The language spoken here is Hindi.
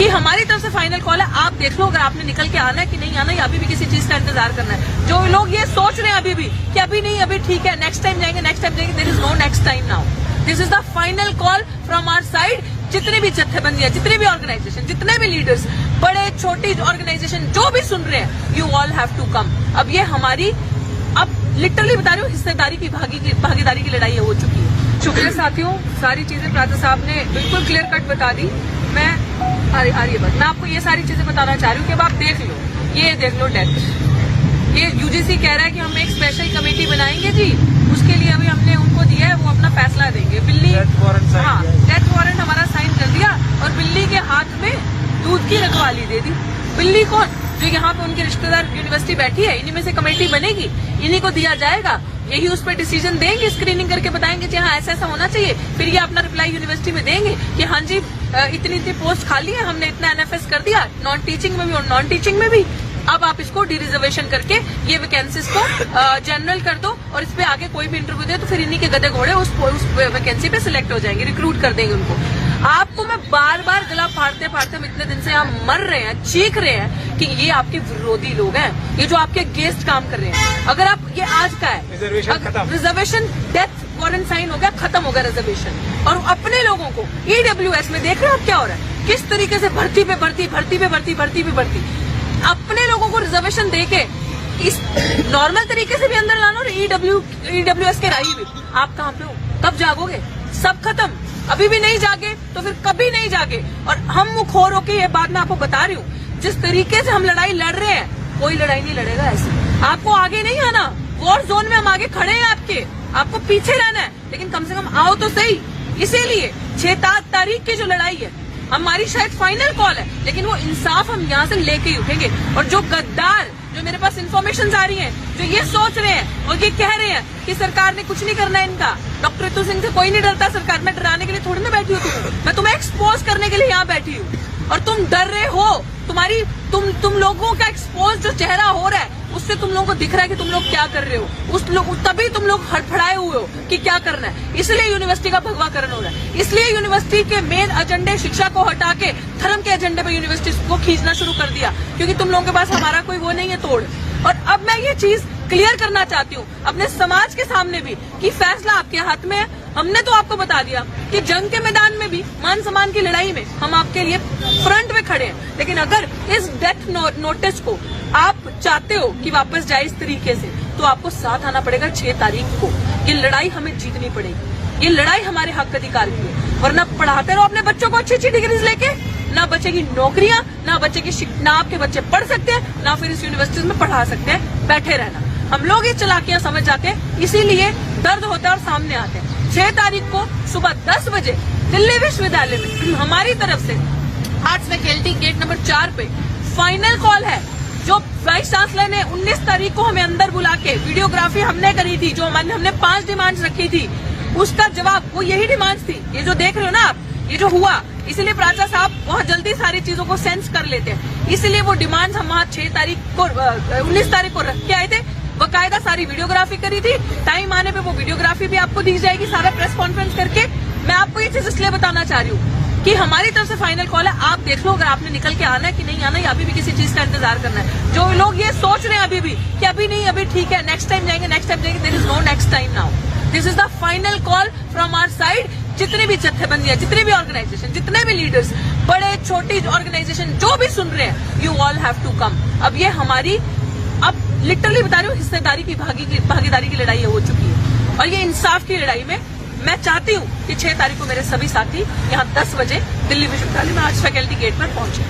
कि हमारी तरफ से फाइनल कॉल है, आप देख लो अगर आपने निकल के आना है कि नहीं आना, या अभी भी किसी चीज का इंतजार करना है। जो लोग ये सोच रहे हैं अभी भी कि अभी नहीं, अभी ठीक है, नेक्स्ट टाइम जाएंगे, there is no next time now. This is the final call from our side. जितने भी जत्थेबंदियां, जितने भी ऑर्गेनाइजेशन, जितने भी लीडर्स, बड़े छोटी ऑर्गेनाइजेशन जो भी सुन रहे हैं, you all have to come. अब ये हमारी, अब लिटरली बता रही हूँ, हिस्सेदारी की भागीदारी की लड़ाई हो चुकी है। शुक्रिया साथियों, सारी चीजें प्राचा साहब ने बिल्कुल क्लियर कट बता दी। मैं आ रही है बात, मैं आपको ये सारी चीजें बताना चाह रही हूँ कि अब आप देख लो, ये देख लो डेथ। ये यूजीसी कह रहा है कि हम एक स्पेशल कमेटी बनाएंगे जी, उसके लिए अभी हमने उनको दिया है, वो अपना फैसला देंगे। बिल्ली, हाँ, डेथ वारंट हमारा साइन कर दिया और बिल्ली के हाथ में दूध की रखवाली दे दी। बिल्ली कौन? जो यहाँ पे उनके रिश्तेदार यूनिवर्सिटी बैठी है, इन्हीं में से कमेटी बनेगी, इन्हीं को दिया जाएगा, यही उस पर डिसीजन देंगे, स्क्रीनिंग करके बताएंगे कि हाँ ऐसा ऐसा होना चाहिए। फिर ये अपना रिप्लाई यूनिवर्सिटी में देंगे कि हाँ जी इतनी इतनी पोस्ट खाली है, हमने इतना एनएफएस कर दिया, नॉन टीचिंग में भी और नॉन टीचिंग में भी। अब आप इसको डी रिजर्वेशन करके ये वैकेंसीज को जनरल कर दो और इस पे आगे कोई भी इंटरव्यू दे तो फिर इन्हीं के गधे घोड़े उस वैकेंसी पे सिलेक्ट हो जाएंगे, रिक्रूट कर देंगे उनको। आपको मैं बार बार गला फाड़ते फाड़ते हम इतने दिन से यहाँ मर रहे हैं, चीख रहे हैं कि ये आपके विरोधी लोग हैं, ये जो आपके अगेंस्ट काम कर रहे हैं। अगर आप, ये आज का है रिजर्वेशन, डेथ वारंट साइन हो गया, खत्म हो गया रिजर्वेशन। और अपने लोगों को ईडब्ल्यूएस में देख रहे हो आप क्या हो रहा है, किस तरीके से भर्ती पे भर्ती, अपने लोगों को रिजर्वेशन देके इस नॉर्मल तरीके से भी अंदर लाना और ईडब्ल्यूएस के राही भी। आप कहाँ पे हो, कब जागोगे? सब खत्म। अभी भी नहीं जागे तो फिर कभी नहीं जागे। और हम मुखोर होके ये बात मैं आपको बता रही हूँ, जिस तरीके से हम लड़ाई लड़ रहे हैं, कोई लड़ाई नहीं लड़ेगा ऐसे। आपको आगे नहीं आना, वॉर जोन में हम आगे खड़े हैं आपके, आपको पीछे रहना है, लेकिन कम से कम आओ तो सही। इसीलिए 6 तारीख की जो लड़ाई है हमारी शायद फाइनल कॉल है, लेकिन वो इंसाफ हम यहाँ से लेके ही उठेंगे। और जो गद्दार, जो मेरे पास इन्फॉर्मेशन आ रही हैं, जो ये सोच रहे हैं और ये कह रहे हैं कि सरकार ने कुछ नहीं करना है इनका, डॉक्टर रितु सिंह से कोई नहीं डरता, सरकार में डराने के लिए थोड़ी ना बैठी हूँ, मैं तुम्हें एक्सपोज करने के लिए यहाँ बैठी हूँ। और तुम डर रहे हो, तुम लोगों का एक्सपोज जो चेहरा हो रहा है उससे तुम लोगों को दिख रहा है कि तुम लोग क्या कर रहे हो, तभी तुम लोग हड़फड़ाए हुए हो कि क्या करना है। इसलिए यूनिवर्सिटी का भगवाकरण हो रहा है, इसलिए यूनिवर्सिटी के मेन एजेंडे शिक्षा को हटा के धर्म के एजेंडे पे यूनिवर्सिटी को खींचना शुरू कर दिया, क्योंकि तुम लोगों के पास हमारा कोई वो नहीं है तोड़। और अब मैं ये चीज क्लियर करना चाहती हूँ अपने समाज के सामने भी कि फैसला आपके हाथ में है। हमने तो आपको बता दिया कि जंग के मैदान में भी, मान सम्मान की लड़ाई में हम आपके लिए फ्रंट में खड़े हैं, लेकिन अगर इस डेथ नोटिस को आप चाहते हो कि वापस जाए इस तरीके से, तो आपको साथ आना पड़ेगा 6 तारीख को। ये लड़ाई हमें जीतनी पड़ेगी, ये लड़ाई हमारे हक अधिकार की है। वरना पढ़ाते रहो अपने बच्चों को अच्छी डिग्रीज लेके, ना बचेगी नौकरियां, ना बचेगी, ना आपके बच्चे पढ़ सकते हैं, ना फिर इस यूनिवर्सिटी में पढ़ा सकते हैं। बैठे रहना, हम लोग ये चालाकियां समझ जाते हैं, इसीलिए दर्द होता है और सामने आते हैं। 6 तारीख को सुबह 10 बजे दिल्ली विश्वविद्यालय में हमारी तरफ से आर्ट्स फैकल्टी गेट नंबर 4 पे फाइनल कॉल है। जो वाइस चांसलर ने 19 तारीख को हमें अंदर बुला के वीडियोग्राफी हमने करी थी, जो हमने 5 डिमांड्स रखी थी, उसका जवाब वो यही डिमांड्स थी। ये जो देख रहे हो ना आप, ये जो हुआ, इसीलिए प्राचा साहब बहुत जल्दी सारी चीजों को सेंस कर लेते हैं। इसलिए वो डिमांड्स हम वहाँ 19 तारीख को रख के आए थे, बकायदा सारी वीडियोग्राफी करी थी। टाइम आने पे वो वीडियोग्राफी भी आपको दी जाएगी, सारा प्रेस कॉन्फ्रेंस करके। मैं आपको ये चीज इसलिए बताना चाह रही हूँ कि हमारी तरफ से फाइनल कॉल है, आप देख लो अगर आपने निकल के आना है कि नहीं आना, या अभी भी किसी चीज का इंतजार करना है। जो लोग ये सोच रहे हैं अभी भी कि अभी नहीं, अभी ठीक है, नेक्स्ट टाइम जाएंगे, there is no next time now. This is the final call from our side. जितने भी जत्थेबंदियां, जितने भी ऑर्गेनाइजेशन, जितने भी लीडर्स, बड़े छोटी ऑर्गेनाइजेशन जो भी सुन रहे हैं, you all have to come. अब ये हमारी, अब लिटरली बता रही हूँ, हिस्सेदारी की भागीदारी की लड़ाई हो चुकी है। और ये इंसाफ की लड़ाई में मैं चाहती हूँ कि 6 तारीख को मेरे सभी साथी यहाँ 10 बजे दिल्ली विश्वविद्यालय में आर्ट्स फैकल्टी गेट पर पहुंचे।